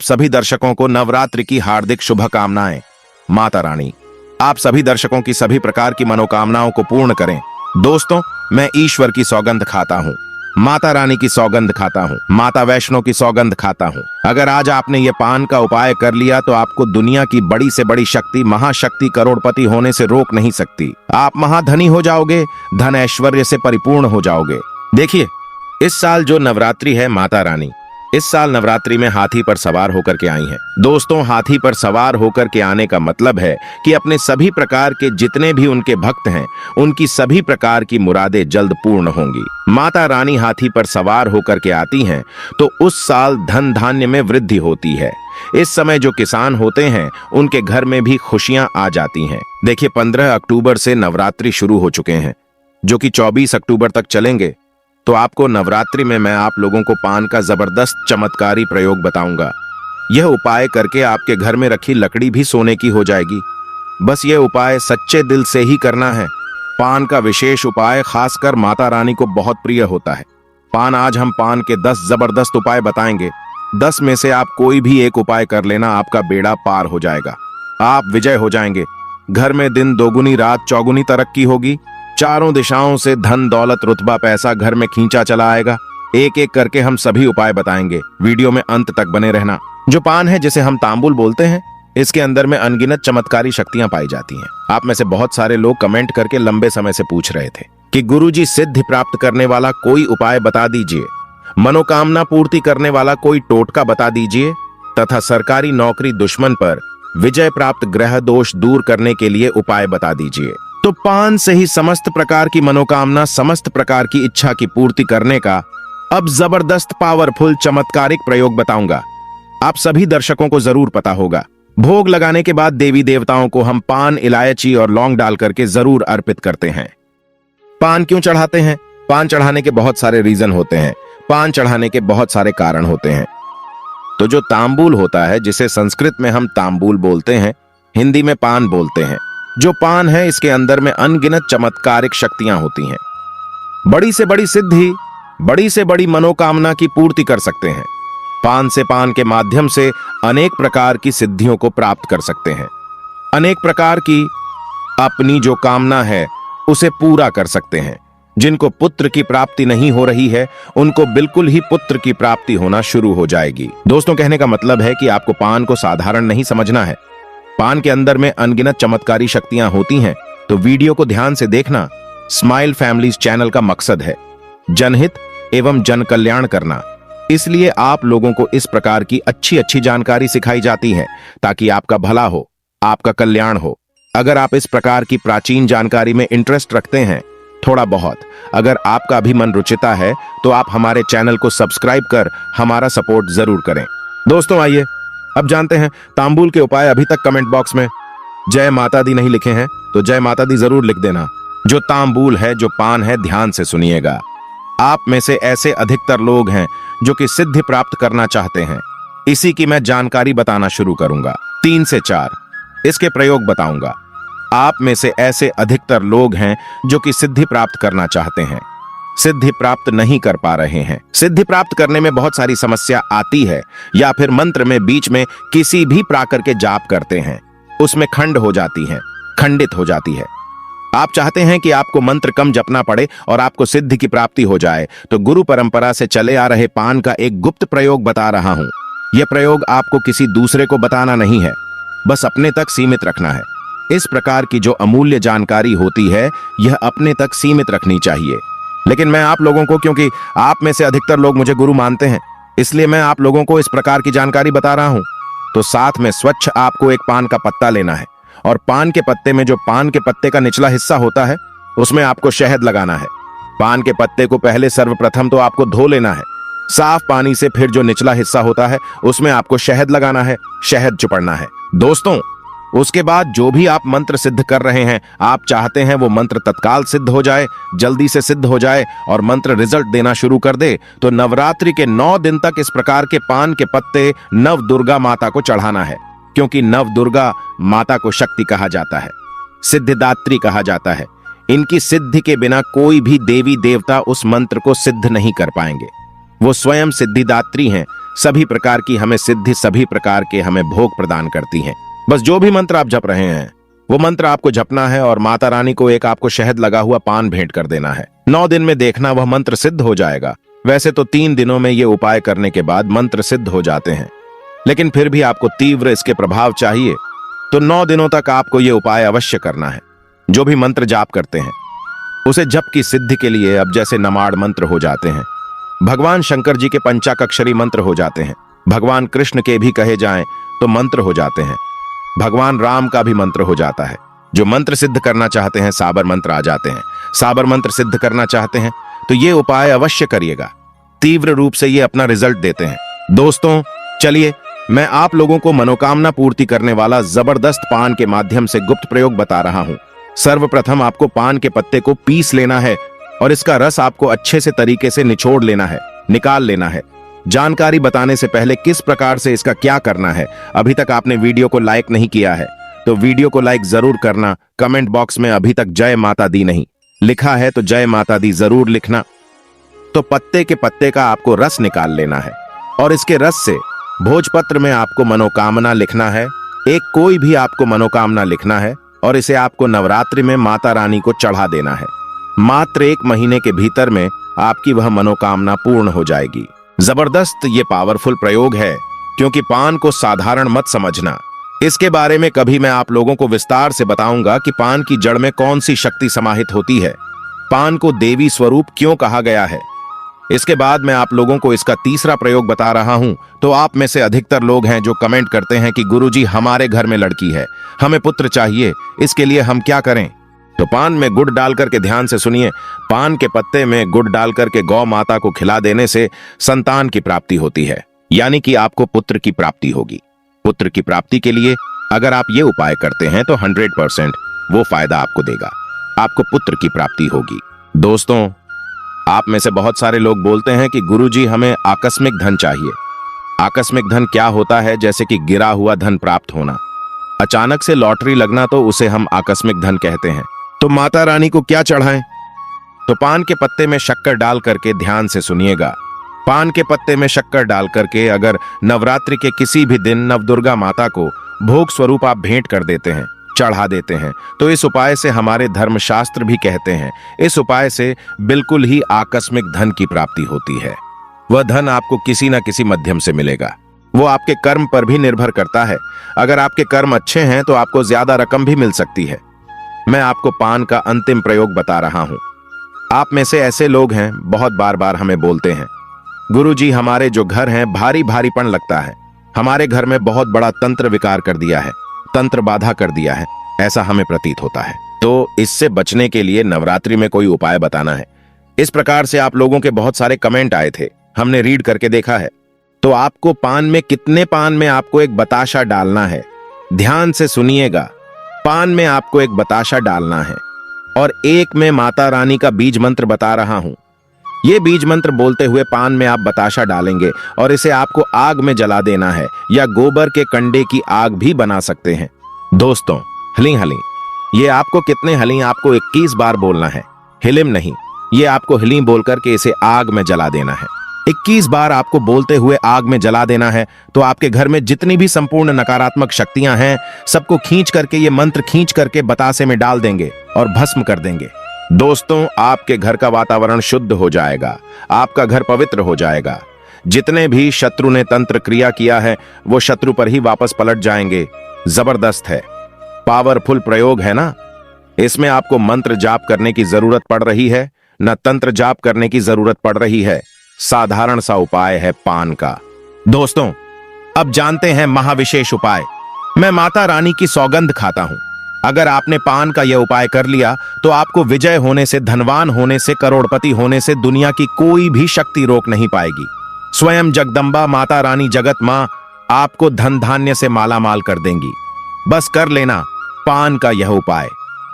सभी दर्शकों को नवरात्रि की हार्दिक शुभकामनाएं। माता रानी आप सभी दर्शकों की सभी प्रकार की मनोकामनाओं को पूर्ण करें। दोस्तों, मैं ईश्वर की सौगंध खाता हूँ, माता रानी की सौगंध खाता हूँ, माता वैष्णो की सौगंध खाता हूँ। अगर आज आपने ये पान का उपाय कर लिया तो आपको दुनिया की बड़ी से बड़ी शक्ति, महाशक्ति, करोड़पति होने से रोक नहीं सकती। आप महाधनी हो जाओगे, धन ऐश्वर्य से परिपूर्ण हो जाओगे। देखिए, इस साल जो नवरात्रि है, माता रानी इस साल नवरात्रि में हाथी पर सवार होकर के आई हैं। दोस्तों, हाथी पर सवार होकर के आने का मतलब है कि अपने सभी प्रकार के जितने भी उनके भक्त हैं, उनकी सभी प्रकार की मुरादें जल्द पूर्ण होंगी। माता रानी हाथी पर सवार होकर के आती हैं तो उस साल धन धान्य में वृद्धि होती है। इस समय जो किसान होते हैं उनके घर में भी खुशियां आ जाती हैं। देखिए, 15 अक्टूबर से नवरात्रि शुरू हो चुके हैं, जो कि 24 अक्टूबर तक चलेंगे। तो आपको नवरात्रि में मैं आप लोगों को पान का जबरदस्त चमत्कारी प्रयोग बताऊंगा। यह उपाय करके आपके घर में रखी लकड़ी भी सोने की हो जाएगी। बस यह उपाय सच्चे दिल से ही करना है। पान का विशेष उपाय खासकर माता रानी को बहुत प्रिय होता है। आज हम पान के 10 जबरदस्त उपाय बताएंगे। 10 में से आप कोई भी एक उपाय कर लेना, आपका बेड़ा पार हो जाएगा, आप विजय हो जाएंगे। घर में दिन दोगुनी रात चौगुनी तरक्की होगी। चारों दिशाओं से धन दौलत रुतबा पैसा घर में खींचा चला आएगा। एक एक करके हम सभी उपाय बताएंगे। वीडियो में अंत तक बने रहना। जो पान है, जिसे हम तांबुल बोलते हैं, इसके अंदर में अनगिनत चमत्कारी शक्तियां पाई जाती हैं। आप में से बहुत सारे लोग कमेंट करके लंबे समय से पूछ रहे थे कि गुरुजी, सिद्धि प्राप्त करने वाला कोई उपाय बता दीजिए, मनोकामना पूर्ति करने वाला कोई टोटका बता दीजिए, तथा सरकारी नौकरी दुश्मन पर विजय प्राप्त ग्रह दोष दूर करने के लिए उपाय बता दीजिए। तो पान से ही समस्त प्रकार की मनोकामना, समस्त प्रकार की इच्छा की पूर्ति करने का अब जबरदस्त पावरफुल चमत्कारिक प्रयोग बताऊंगा। आप सभी दर्शकों को जरूर पता होगा, भोग लगाने के बाद देवी देवताओं को हम पान, इलायची और लौंग डाल करके जरूर अर्पित करते हैं। पान क्यों चढ़ाते हैं? पान चढ़ाने के बहुत सारे रीजन होते हैं, पान चढ़ाने के बहुत सारे कारण होते हैं। तो जो तांबूल होता है, जिसे संस्कृत में हम तांबूल बोलते हैं, हिंदी में पान बोलते हैं। जो पान है, इसके अंदर में अनगिनत चमत्कारिक शक्तियां होती हैं। बड़ी से बड़ी सिद्धि, बड़ी से बड़ी मनोकामना की पूर्ति कर सकते हैं। पान के माध्यम से अनेक प्रकार की सिद्धियों को प्राप्त कर सकते हैं। अनेक प्रकार की अपनी जो कामना है उसे पूरा कर सकते हैं। जिनको पुत्र की प्राप्ति नहीं हो रही है, उनको बिल्कुल ही पुत्र की प्राप्ति होना शुरू हो जाएगी। दोस्तों, कहने का मतलब है कि आपको पान को साधारण नहीं समझना है। पान के अंदर में अनगिनत चमत्कारी शक्तियां होती हैं। तो वीडियो को ध्यान से देखना। स्माइल फैमिलीज चैनल का मकसद है जनहित एवं जन कल्याण करना। इसलिए आप लोगों को इस प्रकार की अच्छी अच्छी जानकारी सिखाई जाती है ताकि आपका भला हो, आपका कल्याण हो। अगर आप इस प्रकार की प्राचीन जानकारी में इंटरेस्ट रखते हैं, थोड़ा बहुत अगर आपका भी मन रुचिता है, तो आप हमारे चैनल को सब्सक्राइब कर हमारा सपोर्ट जरूर करें। दोस्तों, आइए अब जानते हैं तांबूल के उपाय। अभी तक कमेंट बॉक्स में जय माता दी नहीं लिखे हैं तो जय माता दी जरूर लिख देना। जो तांबूल है, जो पान है, ध्यान से सुनिएगा। आप में से ऐसे अधिकतर लोग हैं जो कि सिद्धि प्राप्त करना चाहते हैं। इसी की मैं जानकारी बताना शुरू करूंगा। 3 से 4 इसके प्रयोग बताऊंगा। आप में से ऐसे अधिकतर लोग हैं जो कि सिद्धि प्राप्त करना चाहते हैं, सिद्धि प्राप्त नहीं कर पा रहे हैं। सिद्धि प्राप्त करने में बहुत सारी समस्या आती है, या फिर मंत्र में बीच में किसी भी प्रकार के जाप करते हैं, उसमें खंड हो जाती है, खंडित हो जाती है। आप चाहते हैं कि आपको मंत्र कम जपना पड़े और आपको सिद्धि की प्राप्ति हो जाए, तो गुरु परंपरा से चले आ रहे पान का एक गुप्त प्रयोग बता रहा हूं। यह प्रयोग आपको किसी दूसरे को बताना नहीं है, बस अपने तक सीमित रखना है। इस प्रकार की जो अमूल्य जानकारी होती है, यह अपने तक सीमित रखनी चाहिए। लेकिन मैं आप लोगों को, क्योंकि आप में से अधिकतर लोग मुझे गुरु मानते हैं, इसलिए मैं आप लोगों को इस प्रकार की जानकारी बता रहा हूं। तो साथ में स्वच्छ आपको एक पान का पत्ता लेना है, और पान के पत्ते में जो पान के पत्ते का निचला हिस्सा होता है, उसमें आपको शहद लगाना है। पान के पत्ते को पहले सर्वप्रथम तो आपको धो लेना है साफ पानी से। फिर जो निचला हिस्सा होता है, उसमें आपको शहद लगाना है, शहद चुपड़ना है। दोस्तों, उसके बाद जो भी आप मंत्र सिद्ध कर रहे हैं, आप चाहते हैं वो मंत्र तत्काल सिद्ध हो जाए, जल्दी से सिद्ध हो जाए और मंत्र रिजल्ट देना शुरू कर दे, तो नवरात्रि के 9 दिन तक इस प्रकार के पान के पत्ते नव दुर्गा माता को चढ़ाना है। क्योंकि नव दुर्गा माता को शक्ति कहा जाता है, सिद्धिदात्री कहा जाता है। इनकी सिद्धि के बिना कोई भी देवी देवता उस मंत्र को सिद्ध नहीं कर पाएंगे। वो स्वयं सिद्धिदात्री हैं, सभी प्रकार की हमें सिद्धि, सभी प्रकार के हमें भोग प्रदान करती हैं। बस जो भी मंत्र आप जप रहे हैं वो मंत्र आपको जपना है और माता रानी को एक आपको शहद लगा हुआ पान भेंट कर देना है। 9 दिन में देखना वह मंत्र सिद्ध हो जाएगा। वैसे तो 3 दिनों में ये उपाय करने के बाद मंत्र सिद्ध हो जाते हैं, लेकिन फिर भी आपको तीव्र इसके प्रभाव चाहिए तो 9 दिनों तक आपको ये उपाय अवश्य करना है। जो भी मंत्र जाप करते हैं उसे जप की सिद्धि के लिए अब जैसे नमाड़ मंत्र हो जाते हैं, भगवान शंकर जी के पंचाक्षरी मंत्र हो जाते हैं, भगवान कृष्ण के भी कहे जाएं तो मंत्र हो जाते हैं, भगवान राम का भी मंत्र हो जाता है। जो मंत्र सिद्ध करना चाहते हैं साबर मंत्र आ जाते हैं। साबर मंत्र सिद्ध करना चाहते हैं तो ये उपाय अवश्य करिएगा, तीव्र रूप से ये अपना रिजल्ट देते हैं। दोस्तों चलिए मैं आप लोगों को मनोकामना पूर्ति करने वाला जबरदस्त पान के माध्यम से गुप्त प्रयोग बता रहा हूं। सर्वप्रथम आपको पान के पत्ते को पीस लेना है और इसका रस आपको अच्छे से तरीके से निचोड़ लेना है, निकाल लेना है। जानकारी बताने से पहले किस प्रकार से इसका क्या करना है, अभी तक आपने वीडियो को लाइक नहीं किया है तो वीडियो को लाइक जरूर करना। कमेंट बॉक्स में अभी तक जय माता दी नहीं लिखा है तो जय माता दी जरूर लिखना। तो पत्ते के पत्ते का आपको रस निकाल लेना है और इसके रस से भोजपत्र में आपको मनोकामना लिखना है। एक कोई भी आपको मनोकामना लिखना है और इसे आपको नवरात्रि में माता रानी को चढ़ा देना है। मात्र 1 महीने के भीतर में आपकी वह मनोकामना पूर्ण हो जाएगी। जबरदस्त ये पावरफुल प्रयोग है, क्योंकि पान को साधारण मत समझना। इसके बारे में कभी मैं आप लोगों को विस्तार से बताऊंगा कि पान की जड़ में कौन सी शक्ति समाहित होती है, पान को देवी स्वरूप क्यों कहा गया है। इसके बाद मैं आप लोगों को इसका तीसरा प्रयोग बता रहा हूं। तो आप में से अधिकतर लोग हैं जो कमेंट करते हैं कि गुरुजी हमारे घर में लड़की है, हमें पुत्र चाहिए, इसके लिए हम क्या करें। तो पान में गुड़ डाल करके, ध्यान से सुनिए, पान के पत्ते में गुड़ डाल करके गौ माता को खिला देने से संतान की प्राप्ति होती है, यानी कि आपको पुत्र की प्राप्ति होगी। पुत्र की प्राप्ति के लिए अगर आप ये उपाय करते हैं तो 100% वो फायदा आपको देगा, आपको पुत्र की प्राप्ति होगी। दोस्तों आप में से बहुत सारे लोग बोलते हैं कि गुरुजी हमें आकस्मिक धन चाहिए। आकस्मिक धन क्या होता है? जैसे कि गिरा हुआ धन प्राप्त होना, अचानक से लॉटरी लगना, तो उसे हम आकस्मिक धन कहते हैं। तो माता रानी को क्या चढ़ाएं? तो पान के पत्ते में शक्कर डाल करके, ध्यान से सुनिएगा, पान के पत्ते में शक्कर डाल करके अगर नवरात्रि के किसी भी दिन नवदुर्गा माता को भोग स्वरूप आप भेंट कर देते हैं, चढ़ा देते हैं, तो इस उपाय से हमारे धर्मशास्त्र भी कहते हैं, इस उपाय से बिल्कुल ही आकस्मिक धन की प्राप्ति होती है। वह धन आपको किसी न किसी माध्यम से मिलेगा। वो आपके कर्म पर भी निर्भर करता है। अगर आपके कर्म अच्छे हैं तो आपको ज्यादा रकम भी मिल सकती है। मैं आपको पान का अंतिम प्रयोग बता रहा हूं। आप में से ऐसे लोग हैं बहुत बार बार हमें बोलते हैं, गुरुजी हमारे जो घर हैं भारी भारीपन लगता है, हमारे घर में बहुत बड़ा तंत्र विकार कर दिया है, तंत्र बाधा कर दिया है, ऐसा हमें प्रतीत होता है। तो इससे बचने के लिए नवरात्रि में कोई उपाय बताना है। इस प्रकार से आप लोगों के बहुत सारे कमेंट आए थे, हमने रीड करके देखा है। तो आपको पान में, कितने पान में आपको एक बताशा डालना है, ध्यान से सुनिएगा, पान में आपको एक बताशा डालना है और एक में माता रानी का बीज मंत्र बता रहा हूं। ये बीज मंत्र बोलते हुए पान में आप बताशा डालेंगे और इसे आपको आग में जला देना है या गोबर के कंडे की आग भी बना सकते हैं। दोस्तों हली हली, ये आपको कितने हली, आपको 21 बार बोलना है, हिलिम नहीं, ये आपको हिली बोल करके इसे आग में जला देना है। 21 बार आपको बोलते हुए आग में जला देना है। तो आपके घर में जितनी भी संपूर्ण नकारात्मक शक्तियां हैं सबको खींच करके, ये मंत्र खींच करके बतासे में डाल देंगे और भस्म कर देंगे। दोस्तों आपके घर का वातावरण शुद्ध हो जाएगा, आपका घर पवित्र हो जाएगा। जितने भी शत्रु ने तंत्र क्रिया किया है वो शत्रु पर ही वापस पलट जाएंगे। जबरदस्त है, पावरफुल प्रयोग है ना। इसमें आपको मंत्र जाप करने की जरूरत पड़ रही है, न तंत्र जाप करने की जरूरत पड़ रही है। साधारण सा उपाय है पान का। दोस्तों अब जानते हैं महाविशेष उपाय। मैं माता रानी की सौगंध खाता हूं, अगर आपने पान का यह उपाय कर लिया तो आपको विजय होने से, धनवान होने से, करोड़पति होने से दुनिया की कोई भी शक्ति रोक नहीं पाएगी। स्वयं जगदम्बा माता रानी, जगत मां आपको धन धान्य से मालामाल कर देंगी। बस कर लेना पान का यह उपाय।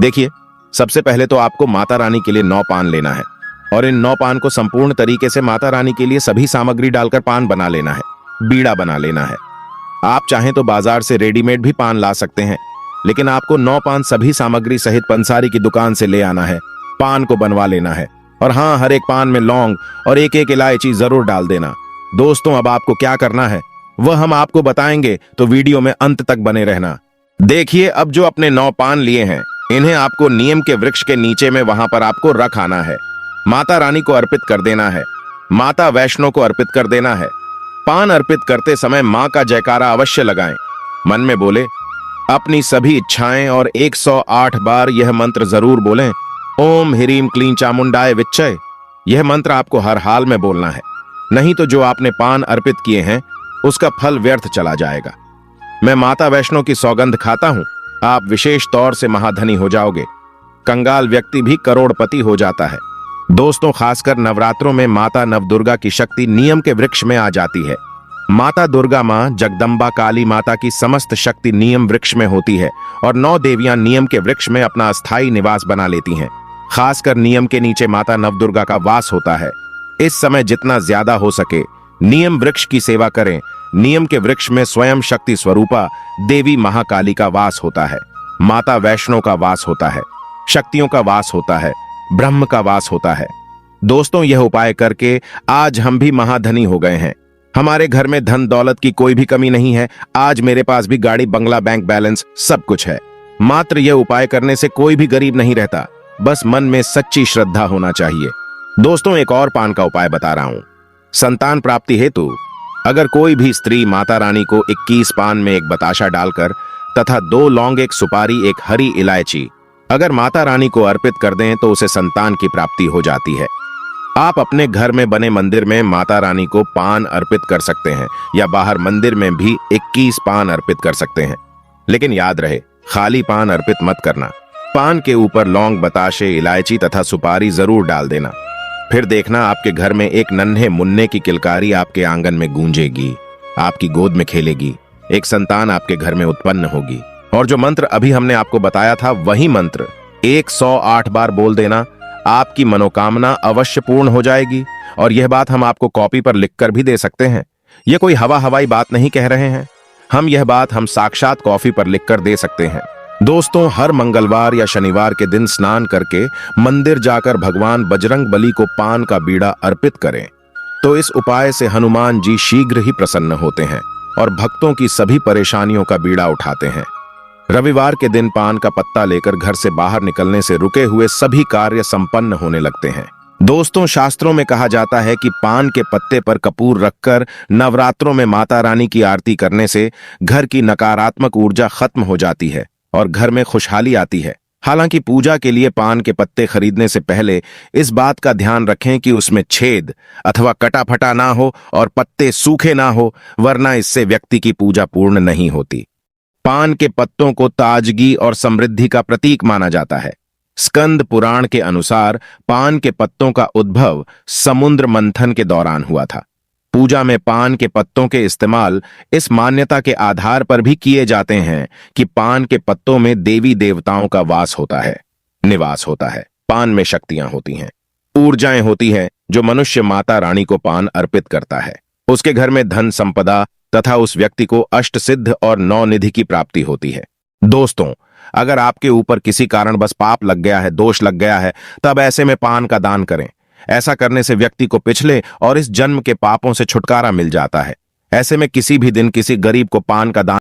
देखिए सबसे पहले तो आपको माता रानी के लिए 9 पान लेना है और इन 9 पान को संपूर्ण तरीके से माता रानी के लिए सभी सामग्री डालकर पान बना लेना है, बीड़ा बना लेना है। आप चाहें तो बाजार से रेडीमेड भी पान ला सकते हैं, लेकिन आपको 9 पान सभी सामग्री सहित पंसारी की दुकान से ले आना है, पान को बनवा लेना है। और हाँ, हर एक पान में लौंग और एक एक इलायची जरूर डाल देना। दोस्तों, अब आपको क्या करना है वह हम आपको बताएंगे, तो वीडियो में अंत तक बने रहना। देखिए, अब जो अपने 9 पान लिए हैं, इन्हें आपको नीम के वृक्ष के नीचे में वहां पर आपको रख आना है। माता रानी को अर्पित कर देना है, माता वैष्णो को अर्पित कर देना है। पान अर्पित करते समय मां का जयकारा अवश्य लगाएं। मन में बोले अपनी सभी इच्छाएं और 108 बार यह मंत्र जरूर बोलें, ओम ह्रीम क्लीं चामुंडाय विच्चय। यह मंत्र आपको हर हाल में बोलना है, नहीं तो जो आपने पान अर्पित किए हैं उसका फल व्यर्थ चला जाएगा। मैं माता वैष्णो की सौगंध खाता हूं, आप विशेष तौर से महाधनी हो जाओगे। कंगाल व्यक्ति भी करोड़पति हो जाता है। दोस्तों, खासकर नवरात्रों में माता नवदुर्गा की शक्ति नियम के वृक्ष में आ जाती है। माता दुर्गा मां जगदम्बा काली माता की समस्त शक्ति नियम वृक्ष में होती है और 9 देवियां नियम के वृक्ष में अपना अस्थायी निवास बना लेती हैं। खासकर नियम के नीचे माता नवदुर्गा का वास होता है। इस समय जितना ज्यादा हो सके नियम वृक्ष की सेवा करें। नियम के वृक्ष में स्वयं शक्ति स्वरूपा देवी महाकाली का वास होता है, माता वैष्णो का वास होता है, शक्तियों का वास होता है, ब्रह्म का वास होता है। दोस्तों, यह उपाय करके आज हम भी महाधनी हो गए हैं। हमारे घर में धन दौलत की कोई भी कमी नहीं है। आज मेरे पास भी गाड़ी, बंगला, बैंक बैलेंस सब कुछ है। मात्र यह उपाय करने से कोई भी गरीब नहीं रहता, बस मन में सच्ची श्रद्धा होना चाहिए। दोस्तों, एक और पान का उपाय बता रहा हूं। संतान प्राप्ति हेतु अगर कोई भी स्त्री माता रानी को 21 पान में एक बताशा डालकर तथा 2 लौंग, एक सुपारी, एक हरी इलायची अगर माता रानी को अर्पित कर दें तो उसे संतान की प्राप्ति हो जाती है। आप अपने घर में बने मंदिर में माता रानी को पान अर्पित कर सकते हैं या बाहर मंदिर में भी 21 पान अर्पित कर सकते हैं। लेकिन याद रहे, खाली पान अर्पित मत करना। पान के ऊपर लौंग, बताशे, इलायची तथा सुपारी जरूर डाल देना। फिर देखना आपके घर में एक नन्हे मुन्ने की किलकारी आपके आंगन में गूंजेगी, आपकी गोद में खेलेगी, एक संतान आपके घर में उत्पन्न होगी। और जो मंत्र अभी हमने आपको बताया था, वही मंत्र 108 बार बोल देना। आपकी मनोकामना अवश्य पूर्ण हो जाएगी। और यह बात हम आपको कॉपी पर लिखकर भी दे सकते हैं। यह कोई हवाई बात नहीं कह रहे हैं हम, यह बात हम साक्षात कॉपी पर लिखकर दे सकते हैं। दोस्तों, हर मंगलवार या शनिवार के दिन स्नान करके मंदिर जाकर भगवान बजरंग बली को पान का बीड़ा अर्पित करें, तो इस उपाय से हनुमान जी शीघ्र ही प्रसन्न होते हैं और भक्तों की सभी परेशानियों का बीड़ा उठाते हैं। रविवार के दिन पान का पत्ता लेकर घर से बाहर निकलने से रुके हुए सभी कार्य संपन्न होने लगते हैं। दोस्तों, शास्त्रों में कहा जाता है कि पान के पत्ते पर कपूर रखकर नवरात्रों में माता रानी की आरती करने से घर की नकारात्मक ऊर्जा खत्म हो जाती है और घर में खुशहाली आती है। हालांकि पूजा के लिए पान के पत्ते खरीदने से पहले इस बात का ध्यान रखें कि उसमें छेद अथवा कटा फटा ना हो और पत्ते सूखे ना हो, वरना इससे व्यक्ति की पूजा पूर्ण नहीं होती। पान के पत्तों को ताजगी और समृद्धि का प्रतीक माना जाता है। स्कंद पुराण के अनुसार पान के पत्तों का उद्भव समुद्र मंथन के दौरान हुआ था। पूजा में पान के पत्तों के इस्तेमाल इस मान्यता के आधार पर भी किए जाते हैं कि पान के पत्तों में देवी देवताओं का वास होता है, निवास होता है। पान में शक्तियां होती हैं, ऊर्जाएं होती हैं। जो मनुष्य माता रानी को पान अर्पित करता है, उसके घर में धन संपदा तथा उस व्यक्ति को अष्ट सिद्ध और 9 निधि की प्राप्ति होती है। दोस्तों, अगर आपके ऊपर किसी कारण बस पाप लग गया है, दोष लग गया है, तब ऐसे में पान का दान करें। ऐसा करने से व्यक्ति को पिछले और इस जन्म के पापों से छुटकारा मिल जाता है। ऐसे में किसी भी दिन किसी गरीब को पान का दान